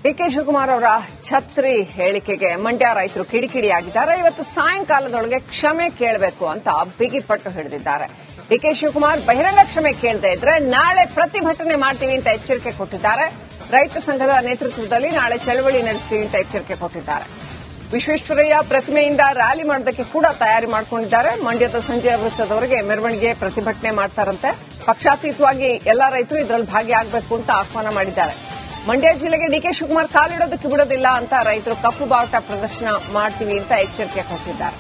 DK Shivakumar ಅವರ ಛತ್ರಿ ಹೇಳಿಕೆಗೆ ಮಂಡ್ಯ ರೈತರು ಕಿಡಿಕಿಡಿಯಾಗಿದ್ದಾರೆ. ಇವತ್ತು ಸಾಯಂಕಾಲದೊಳಗೆ ಕ್ಷಮೆ ಕೇಳಬೇಕು ಅಂತ ಬಿಗಿಪಟ್ಟು ಹಿಡಿದಿದ್ದಾರೆ. ಡಿಕೆ ಶಿವಕುಮಾರ್ ಬಹಿರಂಗ ಕ್ಷಮೆ ಕೇಳದೇ ಇದ್ರೆ ನಾಳೆ ಪ್ರತಿಭಟನೆ ಮಾಡ್ತೀವಿ ಅಂತ ಎಚ್ಚರಿಕೆ ಕೊಟ್ಟಿದ್ದಾರೆ. ರೈತ ಸಂಘದ ನೇತೃತ್ವದಲ್ಲಿ ನಾಳೆ ಚಳವಳಿ ನಡೆಸ್ತೀವಿ ಅಂತ ಎಚ್ಚರಿಕೆ ಕೊಟ್ಟಿದ್ದಾರೆ. ವಿಶ್ವೇಶ್ವರಯ್ಯ ಪ್ರತಿಮೆಯಿಂದ ರ್ಯಾಲಿ ಮಾಡೋದಕ್ಕೆ ಕೂಡ ತಯಾರಿ ಮಾಡಿಕೊಂಡಿದ್ದಾರೆ. ಮಂಡ್ಯದ ಸಂಜೆ ವೃತ್ತದವರೆಗೆ ಮೆರವಣಿಗೆ ಪ್ರತಿಭಟನೆ ಮಾಡ್ತಾರಂತೆ. ಪಕ್ಷಾತೀತವಾಗಿ ಎಲ್ಲಾ ರೈತರು ಇದರಲ್ಲಿ ಭಾಗಿಯಾಗಬೇಕು ಅಂತ ಆಹ್ವಾನ ಮಾಡಿದ್ದಾರೆ. ಮಂಡ್ಯ ಜಿಲ್ಲೆಗೆ ಡಿಕೆ ಶಿವಕುಮಾರ್ ಕಾಲಿಡೋದಕ್ಕೆ ಬಿಡೋದಿಲ್ಲ ಅಂತ ರೈತರು ಕಪ್ಪು ಬಾವುಟ ಪ್ರದರ್ಶನ ಮಾಡ್ತೀವಿ ಅಂತ ಎಚ್ಚರಿಕೆ ಕೊಟ್ಟಿದ್ದಾರೆ.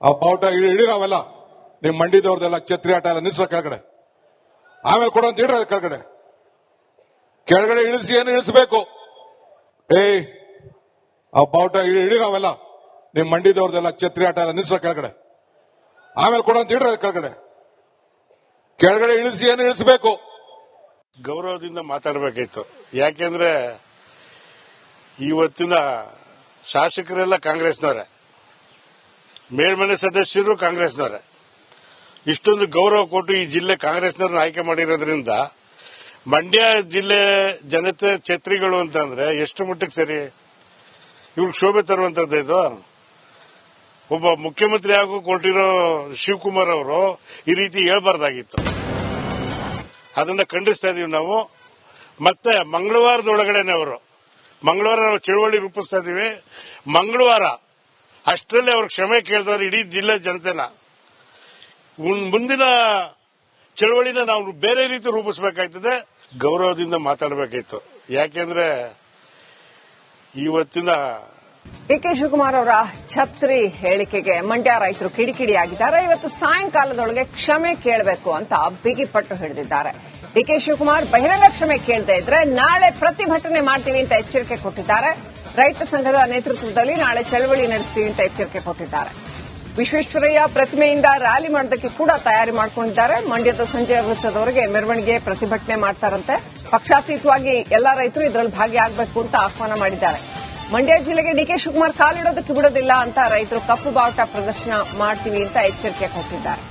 ಆ ಬಾವುಟ ಇಳಿರಾವಲ್ಲ ನಿಮ್ ಮಂಡಿದವ್ರದೆಲ್ಲ ಛತ್ರಿ ಆಟ ಎಲ್ಲ ನಿಲ್ಸೋ ಕೆಳಗಡೆ, ಆಮೇಲೆ ಕೊಡೋಂತ ಇಡ್ರ ಕೆಳಗಡೆ. ಕೆಳಗಡೆ ಇಳಿಸಿ ಏನು ಇಳಿಸಬೇಕು? ಆ ಬಾವುಟ ಇಳಿರಾವಲ್ಲ ನಿಮ್ ಮಂಡಿದವ್ರದೆಲ್ಲ ಛತ್ರಿ ಆಟ ಎಲ್ಲ ನಿಲ್ಸೋ ಕೆಳಗಡೆ, ಆಮೇಲೆ ಕೊಡೋಂತ ಇಡ್ರ ಕೆಳಗಡೆ. ಕೆಳಗಡೆ ಇಳಿಸಿ ಏನು ಇಳಿಸಬೇಕು? ಗೌರವದಿಂದ ಮಾತಾಡಬೇಕಾಯ್ತು. ಯಾಕೆಂದ್ರೆ ಇವತ್ತಿನ ಶಾಸಕರೆಲ್ಲ ಕಾಂಗ್ರೆಸ್ನವರೇ, ಮೇಲ್ಮನೆ ಸದಸ್ಯರು ಕಾಂಗ್ರೆಸ್ನವರೇ. ಇಷ್ಟೊಂದು ಗೌರವ ಕೊಟ್ಟು ಈ ಜಿಲ್ಲೆ ಕಾಂಗ್ರೆಸ್ನವ್ರನ್ನ ಆಯ್ಕೆ ಮಾಡಿರೋದ್ರಿಂದ ಮಂಡ್ಯ ಜಿಲ್ಲೆ ಜನತೆ ಛತ್ರಿಗಳು ಅಂತಂದ್ರೆ ಎಷ್ಟು ಮಟ್ಟಕ್ಕೆ ಸರಿ? ಇವ್ರಿಗೆ ಶೋಭೆ ತರುವಂತದ್ದು ಇದು. ಒಬ್ಬ ಮುಖ್ಯಮಂತ್ರಿ ಆಗು ಕೊಟ್ಟಿರೋ ಶಿವಕುಮಾರ್ ಅವರು ಈ ರೀತಿ ಹೇಳ್ಬಾರ್ದಾಗಿತ್ತು. ಅದನ್ನ ಖಂಡಿಸ್ತಾ ಇದೀವಿ ನಾವು. ಮತ್ತೆ ಮಂಗಳವಾರದೊಳಗಡೆನೆ ಮಂಗಳವಾರ ನಾವು ಚಳವಳಿ ರೂಪಿಸ್ತಾ ಇದೀವಿ. ಮಂಗಳವಾರ ಅಷ್ಟರಲ್ಲಿ ಅವ್ರ ಕ್ಷಮೆ ಕೇಳಿದವರು ಇಡೀ ಜಿಲ್ಲೆ ಜನತೆನ. ಮುಂದಿನ ಚಳವಳಿನ ನಾವು ಬೇರೆ ರೀತಿ ರೂಪಿಸಬೇಕಾಗ್ತದೆ. ಗೌರವದಿಂದ ಮಾತಾಡಬೇಕಾಯ್ತು. ಯಾಕೆಂದ್ರೆ ಇವತ್ತಿನ ಡಿಕೆ ಶಿವಕುಮಾರ್ ಅವರ ಛತ್ರಿ ಹೇಳಿಕೆಗೆ ಮಂಡ್ಯ ರೈತರು ಕಿಡಿಕಿಡಿಯಾಗಿದ್ದಾರೆ. ಇವತ್ತು ಸಾಯಂಕಾಲದೊಳಗೆ ಕ್ಷಮೆ ಕೇಳಬೇಕು ಅಂತ ಬಿಗಿಪಟ್ಟು ಹಿಡಿದಿದ್ದಾರೆ. ಡಿಕೆ ಶಿವಕುಮಾರ್ ಬಹಿರಂಗ ಕ್ಷಮೆ ಕೇಳದೇ ಇದ್ರೆ ನಾಳೆ ಪ್ರತಿಭಟನೆ ಮಾಡ್ತೀವಿ ಅಂತ ಎಚ್ಚರಿಕೆ ಕೊಟ್ಟಿದ್ದಾರೆ. ರೈತ ಸಂಘದ ನೇತೃತ್ವದಲ್ಲಿ ನಾಳೆ ಚಳವಳಿ ನಡೆಸ್ತೀವಿ ಅಂತ ಎಚ್ಚರಿಕೆ ಕೊಟ್ಟಿದ್ದಾರೆ. ವಿಶ್ವೇಶ್ವರಯ್ಯ ಪ್ರತಿಮೆಯಿಂದ ರ್ಯಾಲಿ ಮಾಡೋದಕ್ಕೆ ಕೂಡ ತಯಾರಿ ಮಾಡಿಕೊಂಡಿದ್ದಾರೆ. ಮಂಡ್ಯದ ಸಂಜೆ ವೃತ್ತದವರೆಗೆ ಮೆರವಣಿಗೆ ಪ್ರತಿಭಟನೆ ಮಾಡ್ತಾರಂತೆ. ಪಕ್ಷಾತೀತವಾಗಿ ಎಲ್ಲಾ ರೈತರು ಇದರಲ್ಲಿ ಭಾಗಿಯಾಗಬೇಕು ಅಂತ ಆಹ್ವಾನ ಮಾಡಿದ್ದಾರೆ. ಮಂಡ್ಯ ಜಿಲ್ಲೆಗೆ ಡಿಕೆ ಶಿವಕುಮಾರ್ ಕಾಲಿಡೋದಕ್ಕೆ ಬಿಡೋದಿಲ್ಲ ಅಂತ ರೈತರು ಕಪ್ಪು ಬಾವುಟ ಪ್ರದರ್ಶನ ಮಾಡ್ತೀವಿ ಅಂತ ಎಚ್ಚರಿಕೆ ಕೊಟ್ಟಿದ್ದಾರೆ.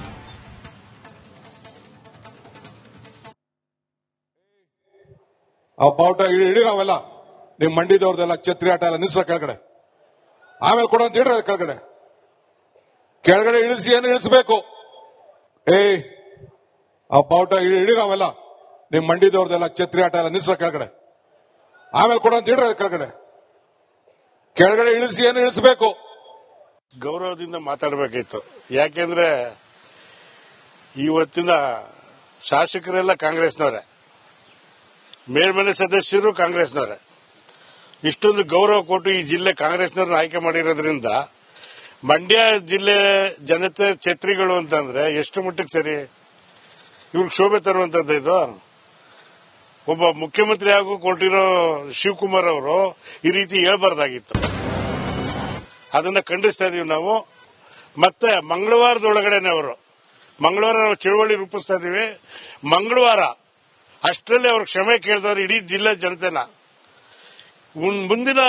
ಆ ಬಾವುಟ ಇಳಿರಾವಲ್ಲ ನಿಮ್ ಮಂಡಿದವ್ರದೆಲ್ಲ ಛತ್ರಿ ಆಟ ಎಲ್ಲ ನಿಲ್ಸೋ ಕೆಳಗಡೆ, ಆಮೇಲೆ ಕೊಡೋಂತ ಇಡ್ರ ಕೆಳಗಡೆ. ಕೆಳಗಡೆ ಇಳಿಸಿ ಏನು ಇಳಿಸಬೇಕು? ಆ ಬಾವುಟ ಇಳಿರಾವಲ್ಲ ನಿಮ್ ಮಂಡಿದವ್ರದೆಲ್ಲ ಛತ್ರಿ ಆಟ ಎಲ್ಲ ನಿಲ್ಸೋ ಕೆಳಗಡೆ, ಆಮೇಲೆ ಕೊಡೋಂತ ಇಡ್ರ ಕೆಳಗಡೆ. ಕೆಳಗಡೆ ಇಳಿಸಿ ಏನು ಇಳಿಸಬೇಕು? ಗೌರವದಿಂದ ಮಾತಾಡಬೇಕಾಯ್ತು. ಯಾಕೆಂದ್ರೆ ಇವತ್ತಿನ ಶಾಸಕರೆಲ್ಲ ಕಾಂಗ್ರೆಸ್ನವರೇ, ಮೇಲ್ಮನೆ ಸದಸ್ಯರು ಕಾಂಗ್ರೆಸ್ನವರೇ. ಇಷ್ಟೊಂದು ಗೌರವ ಕೊಟ್ಟು ಈ ಜಿಲ್ಲೆ ಕಾಂಗ್ರೆಸ್ನವ್ರನ್ನ ಆಯ್ಕೆ ಮಾಡಿರೋದ್ರಿಂದ ಮಂಡ್ಯ ಜಿಲ್ಲೆ ಜನತೆ ಛತ್ರಿಗಳು ಅಂತಂದ್ರೆ ಎಷ್ಟು ಮಟ್ಟಕ್ಕೆ ಸರಿ? ಇವ್ರಿಗೆ ಶೋಭೆ ತರುವಂತದ್ದು ಇದು. ಒಬ್ಬ ಮುಖ್ಯಮಂತ್ರಿ ಆಗು ಕೊಟ್ಟಿರೋ ಶಿವಕುಮಾರ್ ಅವರು ಈ ರೀತಿ ಹೇಳ್ಬಾರ್ದಾಗಿತ್ತು. ಅದನ್ನ ಖಂಡಿಸ್ತಾ ಇದೀವಿ ನಾವು. ಮತ್ತೆ ಮಂಗಳವಾರದೊಳಗಡೆನೆ ಮಂಗಳವಾರ ನಾವು ಚಳವಳಿ ರೂಪಿಸ್ತಾ ಇದೀವಿ. ಮಂಗಳವಾರ ಅಷ್ಟರಲ್ಲಿ ಅವ್ರ ಕ್ಷಮೆ ಕೇಳಿದವರು ಇಡೀ ಜಿಲ್ಲೆ ಜನತೆನ. ಮುಂದಿನ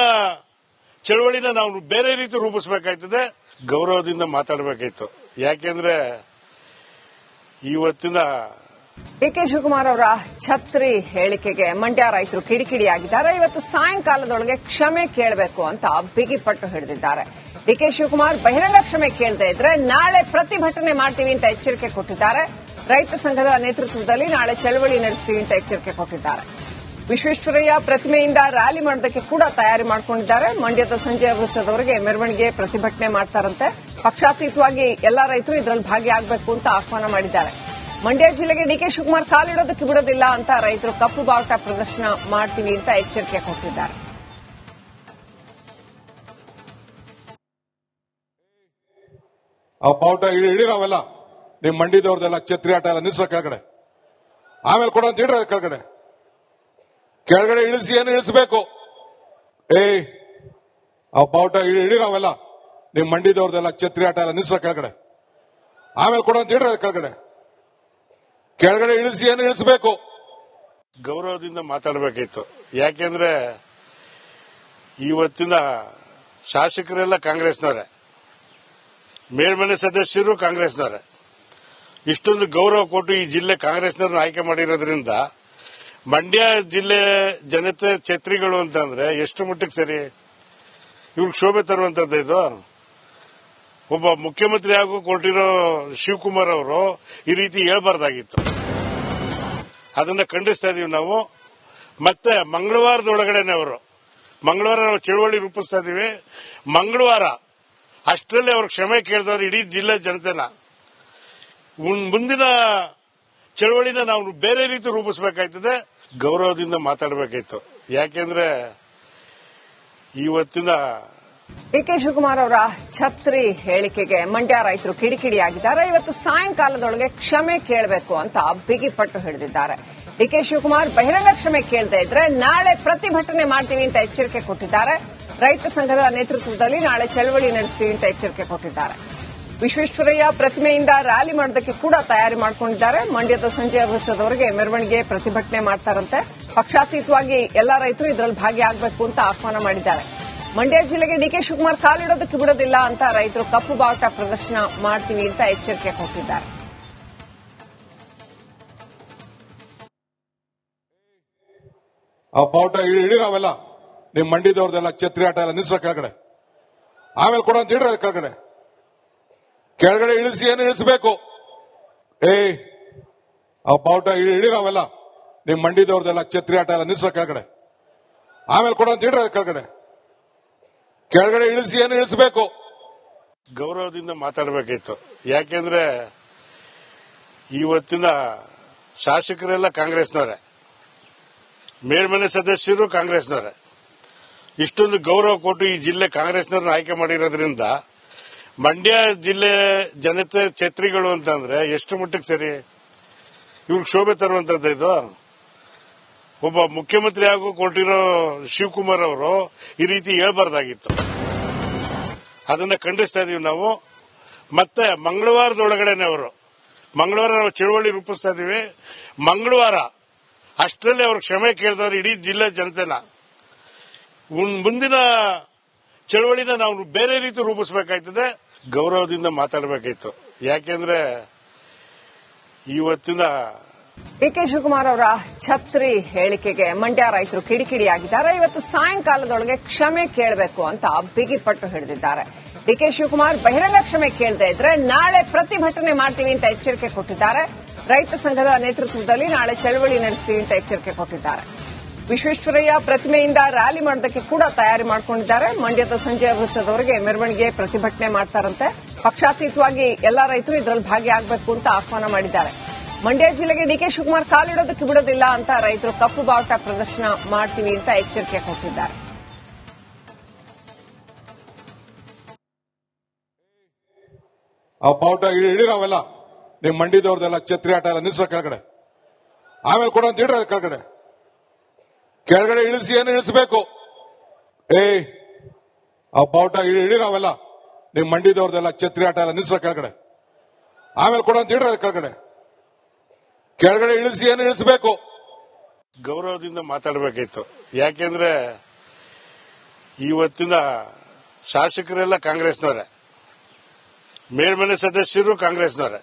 ಚಳವಳಿನ ನಾವು ಬೇರೆ ರೀತಿ ರೂಪಿಸಬೇಕಾಗ್ತದೆ. ಗೌರವದಿಂದ ಮಾತಾಡಬೇಕಾಯ್ತು. ಯಾಕೆಂದ್ರೆ ಇವತ್ತಿನ ಡಿಕೆ ಶಿವಕುಮಾರ್ ಅವರ ಛತ್ರಿ ಹೇಳಿಕೆಗೆ ಮಂಡ್ಯ ರೈತರು ಕಿಡಿಕಿಡಿಯಾಗಿದ್ದಾರೆ. ಇವತ್ತು ಸಾಯಂಕಾಲದೊಳಗೆ ಕ್ಷಮೆ ಕೇಳಬೇಕು ಅಂತ ಬಿಗಿಪಟ್ಟು ಹಿಡಿದಿದ್ದಾರೆ. ಡಿಕೆ ಶಿವಕುಮಾರ್ ಬಹಿರಂಗ ಕ್ಷಮೆ ಕೇಳದೇ ಇದ್ರೆ ನಾಳೆ ಪ್ರತಿಭಟನೆ ಮಾಡ್ತೀವಿ ಅಂತ ಎಚ್ಚರಿಕೆ ಕೊಟ್ಟಿದ್ದಾರೆ. ರೈತ ಸಂಘದ ನೇತೃತ್ವದಲ್ಲಿ ನಾಳೆ ಚಳವಳಿ ನಡೆಸ್ತೀವಿ ಅಂತ ಎಚ್ಚರಿಕೆ ಕೊಟ್ಟಿದ್ದಾರೆ. ವಿಶ್ವೇಶ್ವರಯ್ಯ ಪ್ರತಿಮೆಯಿಂದ ರ್ಯಾಲಿ ಮಾಡೋದಕ್ಕೆ ಕೂಡ ತಯಾರಿ ಮಾಡಿಕೊಂಡಿದ್ದಾರೆ. ಮಂಡ್ಯದ ಸಂಜೆ ವೃತ್ತದವರೆಗೆ ಮೆರವಣಿಗೆ ಪ್ರತಿಭಟನೆ ಮಾಡ್ತಾರಂತೆ. ಪಕ್ಷಾತೀತವಾಗಿ ಎಲ್ಲಾ ರೈತರು ಇದರಲ್ಲಿ ಭಾಗಿಯಾಗಬೇಕು ಅಂತ ಆಹ್ವಾನ ಮಾಡಿದ್ದಾರೆ. ಮಂಡ್ಯ ಜಿಲ್ಲೆಗೆ ಡಿಕೆ ಶಿವಕುಮಾರ್ ಕಾಲಿಡೋದಕ್ಕೆ ಬಿಡೋದಿಲ್ಲ ಅಂತ ರೈತರು ಕಪ್ಪು ಬಾವುಟ ಪ್ರದರ್ಶನ ಮಾಡ್ತೀವಿ ಅಂತ ಎಚ್ಚರಿಕೆ ಕೊಟ್ಟಿದ್ದಾರೆ. ಆ ಬಾವುಟ ಇಳಿರಾವಲ್ಲ ನಿಮ್ ಮಂಡಿದವ್ರದೆಲ್ಲ ಛತ್ರಿ ಆಟ ಎಲ್ಲ ನಿಲ್ಸೋ ಕೆಳಗಡೆ, ಆಮೇಲೆ ಕೊಡೋಂತ ಇಡ್ರ ಕೆಳಗಡೆ. ಕೆಳಗಡೆ ಇಳಿಸಿ ಏನು ಇಳಿಸಬೇಕು? ಆ ಬಾವುಟ ಇಳಿರಾವಲ್ಲ ನಿಮ್ ಮಂಡಿದವ್ರದೆಲ್ಲ ಛತ್ರಿ ಆಟ ಎಲ್ಲ ನಿಲ್ಸೋ ಕೆಳಗಡೆ, ಆಮೇಲೆ ಕೊಡೋಂತ ಇಡ್ರ ಕೆಳಗಡೆ. ಕೆಳಗಡೆ ಇಳಿಸಿ ಏನು ಇಳಿಸಬೇಕು? ಗೌರವದಿಂದ ಮಾತಾಡಬೇಕಾಯ್ತು. ಯಾಕೆಂದ್ರೆ ಇವತ್ತಿನ ಶಾಸಕರೆಲ್ಲ ಕಾಂಗ್ರೆಸ್ನವರೇ, ಮೇಲ್ಮನೆ ಸದಸ್ಯರು ಕಾಂಗ್ರೆಸ್ನವರೇ. ಇಷ್ಟೊಂದು ಗೌರವ ಕೊಟ್ಟು ಈ ಜಿಲ್ಲೆ ಕಾಂಗ್ರೆಸ್ನವ್ರನ್ನ ಆಯ್ಕೆ ಮಾಡಿರೋದ್ರಿಂದ ಮಂಡ್ಯ ಜಿಲ್ಲೆ ಜನತೆ ಛತ್ರಿಗಳು ಅಂತಂದ್ರೆ ಎಷ್ಟು ಮಟ್ಟಿಗೆ ಸರಿ? ಇವ್ರಿಗೆ ಶೋಭೆ ತರುವಂತದ್ದು ಇದು. ಒಬ್ಬ ಮುಖ್ಯಮಂತ್ರಿ ಆಗೋ ಕೊಟ್ಟಿರೋ ಶಿವಕುಮಾರ್ ಅವರು ಈ ರೀತಿ ಹೇಳ್ಬಾರ್ದಾಗಿತ್ತು. ಅದನ್ನ ಖಂಡಿಸ್ತಾ ಇದೀವಿ ನಾವು. ಮತ್ತೆ ಮಂಗಳವಾರದೊಳಗಡೆನೆ ಮಂಗಳವಾರ ನಾವು ಚಳವಳಿ ರೂಪಿಸ್ತಾ ಇದೀವಿ. ಮಂಗಳವಾರ ಅಷ್ಟರಲ್ಲಿ ಅವ್ರ ಕ್ಷಮೆ ಕೇಳಿದವರು ಇಡೀ ಜಿಲ್ಲೆ ಜನತೆನ. ಮುಂದಿನ ಚಳವಳಿನ ನಾವು ಬೇರೆ ರೀತಿ ರೂಪಿಸಬೇಕಾಯ್ತದೆ. ಗೌರವದಿಂದ ಮಾತಾಡಬೇಕಾಯ್ತು. ಯಾಕೆಂದ್ರೆ ಇವತ್ತಿನ ಡಿಕೆ ಶಿವಕುಮಾರ್ ಅವರ ಛತ್ರಿ ಹೇಳಿಕೆಗೆ ಮಂಡ್ಯ ರೈತರು ಕಿಡಿಕಿಡಿಯಾಗಿದ್ದಾರೆ. ಇವತ್ತು ಸಾಯಂಕಾಲದೊಳಗೆ ಕ್ಷಮೆ ಕೇಳಬೇಕು ಅಂತ ಬಿಗಿಪಟ್ಟು ಹಿಡಿದಿದ್ದಾರೆ. ಡಿಕೆ ಶಿವಕುಮಾರ್ ಬಹಿರಂಗ ಕ್ಷಮೆ ಕೇಳದೇ ಇದ್ರೆ ನಾಳೆ ಪ್ರತಿಭಟನೆ ಮಾಡ್ತೀವಿ ಅಂತ ಎಚ್ಚರಿಕೆ ಕೊಟ್ಟಿದ್ದಾರೆ. ರೈತ ಸಂಘದ ನೇತೃತ್ವದಲ್ಲಿ ನಾಳೆ ಚಳವಳಿ ನಡೆಸ್ತೀವಿ ಅಂತ ಎಚ್ಚರಿಕೆ ಕೊಟ್ಟಿದ್ದಾರೆ. ವಿಶ್ವೇಶ್ವರಯ್ಯ ಪ್ರತಿಮೆಯಿಂದ ರ್ಯಾಲಿ ಮಾಡೋದಕ್ಕೆ ಕೂಡ ತಯಾರಿ ಮಾಡಿಕೊಂಡಿದ್ದಾರೆ. ಮಂಡ್ಯದ ಸಂಜೆ ವೃತ್ತದವರೆಗೆ ಮೆರವಣಿಗೆ ಪ್ರತಿಭಟನೆ ಮಾಡ್ತಾರಂತೆ. ಪಕ್ಷಾತೀತವಾಗಿ ಎಲ್ಲಾ ರೈತರು ಇದರಲ್ಲಿ ಭಾಗಿಯಾಗಬೇಕು ಅಂತ ಆಹ್ವಾನ ಮಾಡಿದ್ದಾರೆ. ಮಂಡ್ಯ ಜಿಲ್ಲೆಗೆ ಡಿಕೆ ಶಿವಕುಮಾರ್ ಕಾಲಿಡೋದಕ್ಕೆ ಬಿಡೋದಿಲ್ಲ ಅಂತ ರೈತರು ಕಪ್ಪು ಬಾವುಟ ಪ್ರದರ್ಶನ ಮಾಡ್ತೀವಿ ಅಂತ ಎಚ್ಚರಿಕೆ ಕೊಟ್ಟಿದ್ದಾರೆ. ಆ ಬಾವುಟ ಹಿಡಿರವೆಲ್ಲ ನಿಮ್ ಮಂಡಿದವ್ರದೆಲ್ಲ ಛತ್ರಿ ಆಟ ಎಲ್ಲ ನಿಲ್ಸೋ ಕೆಳಗಡೆ, ಆಮೇಲೆ ಕೊಡೋ ಅಂತ ಹಿಡ್ರ ಕೆಳಗಡೆ. ಕೆಳಗಡೆ ಇಳಿಸಿ ಏನು ಇಳಿಸಬೇಕು? ಆ ಬಾವುಟ ಹಿಡಿರವೆಲ್ಲ ನಿಮ್ ಮಂಡಿದವ್ರದೆಲ್ಲ ಛತ್ರಿ ಆಟ ಎಲ್ಲ ನಿಲ್ಸೋ ಕೆಳಗಡೆ, ಆಮೇಲೆ ಕೊಡೋ ಅಂತ ಹಿಡ್ರ ಕೆಳಗಡೆ. ಕೆಳಗಡೆ ಇಳಿಸಿ ಏನು ಇಳಿಸಬೇಕು? ಗೌರವದಿಂದ ಮಾತಾಡಬೇಕಾಯ್ತು. ಯಾಕೆಂದ್ರೆ ಇವತ್ತಿನ ಶಾಸಕರೆಲ್ಲ ಕಾಂಗ್ರೆಸ್ನವರೇ, ಮೇಲ್ಮನೆ ಸದಸ್ಯರು ಕಾಂಗ್ರೆಸ್ನವರೇ. ಇಷ್ಟೊಂದು ಗೌರವ ಕೊಟ್ಟು ಈ ಜಿಲ್ಲೆ ಕಾಂಗ್ರೆಸ್ನವ್ರನ್ನ ಆಯ್ಕೆ ಮಾಡಿರೋದ್ರಿಂದ ಮಂಡ್ಯ ಜಿಲ್ಲೆ ಜನತೆ ಛತ್ರಿಗಳು ಅಂತಂದ್ರೆ ಎಷ್ಟು ಮಟ್ಟಿಗೆ ಸರಿ? ಇವ್ರಿಗೆ ಶೋಭೆ ತರುವಂತದ್ದು ಇದು. ಒಬ್ಬ ಮುಖ್ಯಮಂತ್ರಿ ಆಗೋ ಕೊಟ್ಟಿರೋ ಶಿವಕುಮಾರ್ ಅವರು ಈ ರೀತಿ ಹೇಳ್ಬಾರ್ದಾಗಿತ್ತು. ಅದನ್ನ ಖಂಡಿಸ್ತಾ ಇದೀವಿ ನಾವು. ಮತ್ತೆ ಮಂಗಳವಾರದೊಳಗಡೆನೆ ಮಂಗಳವಾರ ನಾವು ಚಳವಳಿ ರೂಪಿಸ್ತಾ ಇದೀವಿ. ಮಂಗಳವಾರ ಅಷ್ಟರಲ್ಲಿ ಅವ್ರ ಕ್ಷಮೆ ಕೇಳಿದವರು ಇಡೀ ಜಿಲ್ಲೆ ಜನತೆನ. ಮುಂದಿನ ಚಳವಳಿನ ನಾವು ಬೇರೆ ರೀತಿ ರೂಪಿಸಬೇಕಾಯ್ತದೆ. ಗೌರವದಿಂದ ಮಾತಾಡಬೇಕಾಯ್ತು. ಯಾಕೆಂದ್ರೆ ಇವತ್ತಿನ ಡಿಕೆ ಶಿವಕುಮಾರ್ ಅವರ ಛತ್ರಿ ಹೇಳಿಕೆಗೆ ಮಂಡ್ಯ ರೈತರು ಕಿಡಿಕಿಡಿಯಾಗಿದ್ದಾರೆ. ಇವತ್ತು ಸಾಯಂಕಾಲದೊಳಗೆ ಕ್ಷಮೆ ಕೇಳಬೇಕು ಅಂತ ಬಿಗಿಪಟ್ಟು ಹಿಡಿದಿದ್ದಾರೆ. ಡಿಕೆ ಶಿವಕುಮಾರ್ ಬಹಿರಂಗ ಕ್ಷಮೆ ಕೇಳದೇ ಇದ್ರೆ ನಾಳೆ ಪ್ರತಿಭಟನೆ ಮಾಡ್ತೀವಿ ಅಂತ ಎಚ್ಚರಿಕೆ ಕೊಟ್ಟಿದ್ದಾರೆ. ರೈತ ಸಂಘದ ನೇತೃತ್ವದಲ್ಲಿ ನಾಳೆ ಚಳವಳಿ ನಡೆಸ್ತೀವಿ ಅಂತ ಎಚ್ಚರಿಕೆ ಕೊಟ್ಟಿದ್ದಾರೆ. ವಿಶ್ವೇಶ್ವರಯ್ಯ ಪ್ರತಿಮೆಯಿಂದ ರ್ಯಾಲಿ ಮಾಡೋದಕ್ಕೆ ಕೂಡ ತಯಾರಿ ಮಾಡಿಕೊಂಡಿದ್ದಾರೆ. ಮಂಡ್ಯದ ಸಂಜೆ ವೃತ್ತದವರೆಗೆ ಮೆರವಣಿಗೆ ಪ್ರತಿಭಟನೆ ಮಾಡ್ತಾರಂತೆ. ಪಕ್ಷಾತೀತವಾಗಿ ಎಲ್ಲಾ ರೈತರು ಇದರಲ್ಲಿ ಭಾಗಿಯಾಗಬೇಕು ಅಂತ ಆಹ್ವಾನ ಮಾಡಿದ್ದಾರೆ. ಮಂಡ್ಯ ಜಿಲ್ಲೆಗೆ ಡಿಕೆ ಶಿವಕುಮಾರ್ ಕಾಲಿಡೋದಕ್ಕೆ ಬಿಡೋದಿಲ್ಲ ಅಂತ ರೈತರು ಕಪ್ಪು ಬಾವುಟ ಪ್ರದರ್ಶನ ಮಾಡ್ತೀವಿ ಅಂತ ಎಚ್ಚರಿಕೆ ಕೊಟ್ಟಿದ್ದಾರೆ. ಆ ಬಾವುಟ ಹಿಡಿರವೆಲ್ಲ ನಿಮ್ ಮಂಡಿದವ್ರದೆಲ್ಲ ಛತ್ರಿ ಆಟ ಎಲ್ಲ ನಿಲ್ಸೋ ಕೆಳಗಡೆ, ಆಮೇಲೆ ಕೊಡೋ ಅಂತ ಹಿಡ್ರ ಕೆಳಗಡೆ. ಕೆಳಗಡೆ ಇಳಿಸಿ ಏನು ಇಳಿಸಬೇಕು? ಆ ಬಾವುಟ ಹಿಡಿರವೆಲ್ಲ ನಿಮ್ ಮಂಡಿದವ್ರದೆಲ್ಲ ಛತ್ರಿ ಆಟ ಎಲ್ಲ ನಿಲ್ಸೋ ಕೆಳಗಡೆ, ಆಮೇಲೆ ಕೊಡೋ ಅಂತ ಹಿಡ್ರ ಕೆಳಗಡೆ. ಕೆಳಗಡೆ ಇಳಿಸಿ ಏನು ಇಳಿಸಬೇಕು? ಗೌರವದಿಂದ ಮಾತಾಡಬೇಕಾಯ್ತು. ಯಾಕೆಂದ್ರೆ ಇವತ್ತಿನ ಶಾಸಕರೆಲ್ಲ ಕಾಂಗ್ರೆಸ್ನವರೇ, ಮೇಲ್ಮನೆ ಸದಸ್ಯರು ಕಾಂಗ್ರೆಸ್ನವರೇ.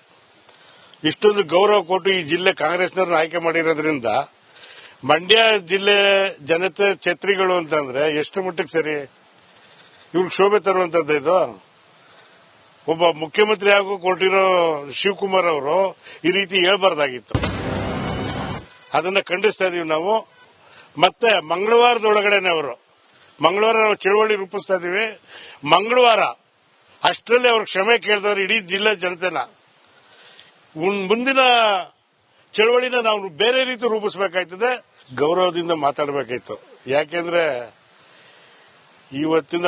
ಇಷ್ಟೊಂದು ಗೌರವ ಕೊಟ್ಟು ಈ ಜಿಲ್ಲೆ ಕಾಂಗ್ರೆಸ್ನವ್ರನ್ನ ಆಯ್ಕೆ ಮಾಡಿರೋದ್ರಿಂದ ಮಂಡ್ಯ ಜಿಲ್ಲೆ ಜನತೆ ಛತ್ರಿಗಳು ಅಂತಂದ್ರೆ ಎಷ್ಟು ಮಟ್ಟಿಗೆ ಸರಿ? ಇವ್ರಿಗೆ ಶೋಭೆ ತರುವಂತದ್ದು ಇದು. ಒಬ್ಬ ಮುಖ್ಯಮಂತ್ರಿ ಆಗೋ ಕೊಟ್ಟಿರೋ ಶಿವಕುಮಾರ್ ಅವರು ಈ ರೀತಿ ಹೇಳ್ಬಾರ್ದಾಗಿತ್ತು. ಅದನ್ನ ಖಂಡಿಸ್ತಾ ಇದೀವಿ ನಾವು. ಮತ್ತೆ ಮಂಗಳವಾರದೊಳಗಡೆನೆ ಮಂಗಳವಾರ ನಾವು ಚಳವಳಿ ರೂಪಿಸ್ತಾ ಇದೀವಿ. ಮಂಗಳವಾರ ಅಷ್ಟರಲ್ಲಿ ಅವ್ರ ಕ್ಷಮೆ ಕೇಳಿದವರು ಇಡೀ ಜಿಲ್ಲೆ ಜನತೆನ. ಮುಂದಿನ ಚಳವಳಿನ ನಾವು ಬೇರೆ ರೀತಿ ರೂಪಿಸಬೇಕಾಯ್ತದೆ. ಗೌರವದಿಂದ ಮಾತಾಡಬೇಕಾಯ್ತು. ಯಾಕೆಂದ್ರೆ ಇವತ್ತಿನ